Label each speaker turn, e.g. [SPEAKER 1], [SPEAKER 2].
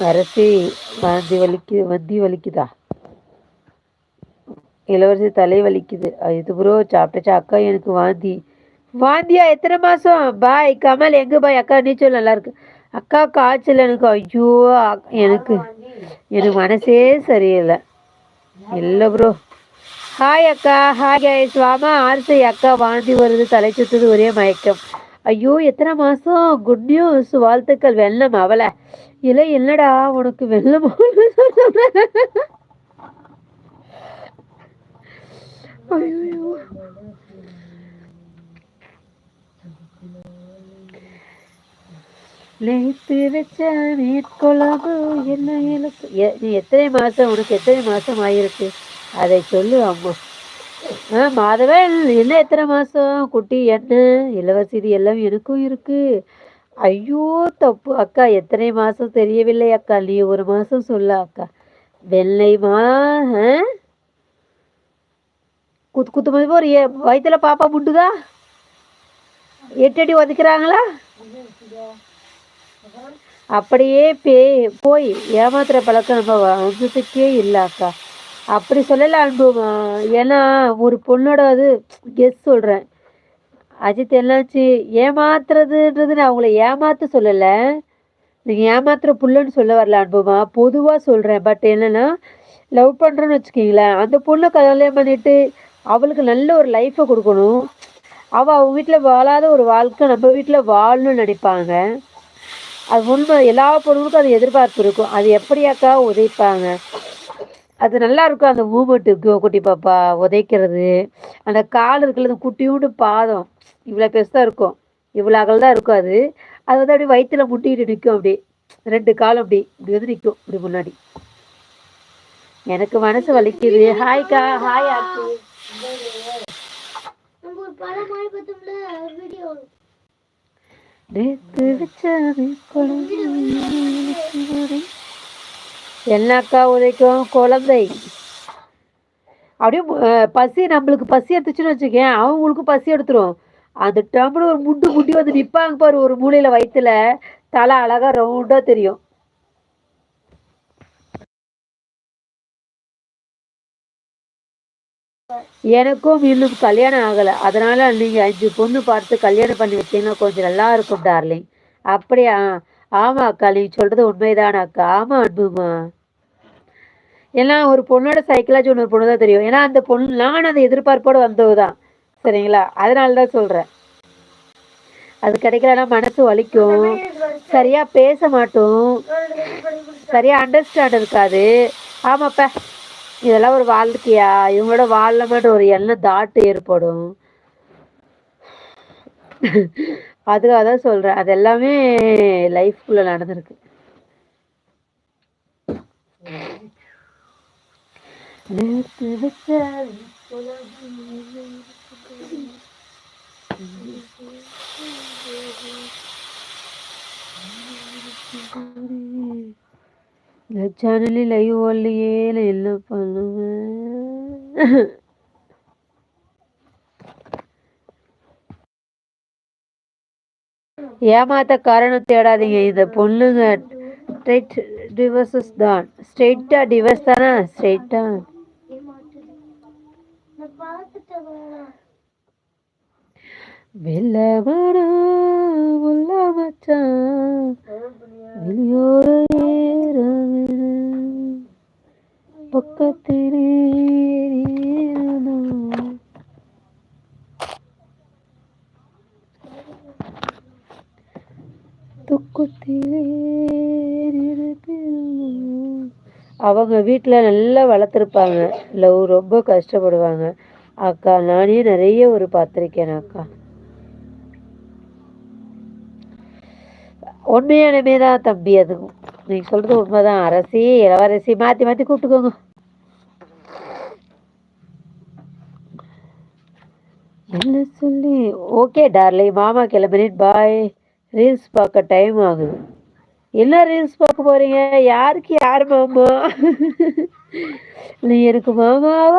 [SPEAKER 1] அரசி வந்தி வலிக்குதா? இளவரசி தலை வலிக்குது. இது ப்ரோ சாப்பிட்டாச்சா? அக்கா எனக்கு வாந்தியா? எத்தனை மாசம்? பாய் கமல் எங்க பாய்? அக்கா நீச்சல் நல்லா இருக்கு. அக்கா காய்ச்சல் எனக்கு. ஐயோ எனக்கு மனசே சரியில்லை. இல்லை ப்ரோ. ஹாய் அக்கா. Hi guys. வாமா ஆர்சி. அக்கா வாந்தி வருது, தலை சுத்துது, ஒரே மயக்கம். ஐயோ எத்தனை மாசம்? குட் நியூஸ், வாழ்த்துக்கள். வெள்ளம் அவளை இல்லை என்னடா உனக்கு வெள்ளம்? நேத்து வச்ச மீட்கொழம்பு என்ன இழுக்கு. நீ எத்தனை மாசம்? உனக்கு எத்தனை மாசம் ஆயிருக்கு? அதை சொல்லு அம்மா. மாதவன் என்ன எத்தனை மாசம்? குட்டி என்ன இலவசி இது எல்லாம் எனக்கும் இருக்கு. ஐயோ தப்பு அக்கா. எத்தனை மாசம் தெரியவில்லை அக்கா. நீ ஒரு மாசம் சொல்ல அக்கா. வெள்ளைமா குத்து குத்து மாதிரி ஒரு வயிற்றுல பாப்பா முண்டுதா? 8 அடி ஒதுக்கிறாங்களா? அப்படியே போய் ஏமாத்துற பழக்கம் நம்ம வம்சத்துக்கே இல்லை அக்கா. அப்படி சொல்லலை அன்புமா. ஏன்னா ஒரு பொண்ணோட அது கெஸ் சொல்கிறேன். அஜித் என்னாச்சு? ஏமாத்துறதுன்றது நான் அவங்கள ஏமாத்த சொல்லலை. நீங்கள் ஏமாத்துற புள்ளன்னு சொல்ல வரல அன்புமா, பொதுவாக சொல்கிறேன். பட் என்னென்னா லவ் பண்ணுறோன்னு வச்சுக்கிங்களேன், அந்த பொண்ணை கல்யாணம் பண்ணிட்டு அவளுக்கு நல்ல ஒரு லைஃப்பை கொடுக்கணும். அவங்க வீட்டில் வாழாத ஒரு வாழ்க்கை நம்ம வீட்டில் வாழணும்னு நினைப்பாங்க. அது உண்மை. எல்லா பொண்ணுங்களுக்கும் அது எதிர்பார்ப்பு இருக்கும். அது எப்படியாக்கா உதைப்பாங்க? அது நல்லா இருக்கும் அந்த மூமெண்ட்டு. குட்டி பாப்பா உதைக்கிறது, அந்த கால் இருக்கிறது குட்டியோண்டு பாதம் இவ்வளோ பெருசாக இருக்கும், இவ்வளோ அகல் தான் இருக்கும். அது வந்து அப்படியே வயிற்றுல முட்டிக்கிட்டு நிற்கும். அப்படி 2 காலம் இப்படி வந்து நிற்கும் இப்படி முன்னாடி. எனக்கு மனசு வலிக்குது. ஹாய்க்கா. ஹாய் ஆச்சி. என்னக்கா உதைக்கும்? குழந்தை அப்படியே பசி. நம்மளுக்கு பசி எடுத்துச்சுன்னு வச்சுக்கேன், அவங்களுக்கும் பசி எடுத்துரும். அந்த டம்ளர் ஒரு முட்டி வந்து நிற்பாங்க பாரு ஒரு மூலையில, வயிற்றுல தலை அழகா ரவுண்டா தெரியும். எனக்கும் இன்னும் கல்யாணம் ஆகலை. அதனால நீங்கள் 5 பொண்ணு பார்த்து கல்யாணம் பண்ணி வச்சீங்கன்னா கொஞ்சம் நல்லா இருக்கும் டார்லிங். அப்படியா? ஆமாம் அக்கா, நீங்கள் சொல்கிறது உண்மைதான அக்கா. ஆமாம் அன்புமா. ஏன்னா ஒரு பொண்ணோட சைக்கிளாச்சும் இன்னொரு பொண்ணு தான் தெரியும். ஏன்னா அந்த பொண்ணு நான் அந்த எதிர்பார்ப்போடு வந்தது தான். சரிங்களா? அதனால தான் சொல்கிறேன். அது கிடைக்கலன்னா மனசு வலிக்கும். சரியாக பேச மாட்டோம், சரியாக அண்டர்ஸ்டாண்ட் இருக்காது. ஆமாப்பா, இதெல்லாம் ஒரு வாழ்க்கையா? இவங்களோட வாழ மாட்டோம் ஒரு எண்ணம் தாட்டு ஏற்படும். அதுக்காக தான் சொல்கிறேன். அது எல்லாமே லைஃப்குள்ளே நடந்திருக்கு. நேற்று வச்ச சேனலில் லைவ் வரலையே, என்ன பண்ணுவேன்? ஏமாத்த காரணம் தேடாதீங்க. இந்த பொண்ணுங்க ஸ்ட்ரெயிட் டிவர்ஸஸ் தான். ஸ்ட்ரெயிட்டா டிவர்ஸ் தானே? ஸ்ட்ரெயிட்டா வெள்ளமனா உள்ள மச்சான் வெளியோர பக்கத்திலே அவங்க வீட்டில் நல்லா வளர்த்துருப்பாங்க. லவ் ரொம்ப கஷ்டப்படுவாங்க அக்கா. நானே நிறைய ஒரு பார்த்துருக்கேன் அக்கா. உண்மையானமே தான் தம்பி. அதுவும் நீங்க சொல்றது உண்மைதான். அரசி இளவரசி மாற்றி மாற்றி கூப்பிட்டுக்கோங்க. என்ன சொல்லி? ஓகே டார்லிங், மாமா கிளம்பினேன், பாய். ரீல்ஸ் பார்க்க டைம் ஆகுது. என்ன ரீல்ஸ் பார்க்க போறீங்க? யாருக்கு யார் மாமா? நீ எனக்கு மாமாவா?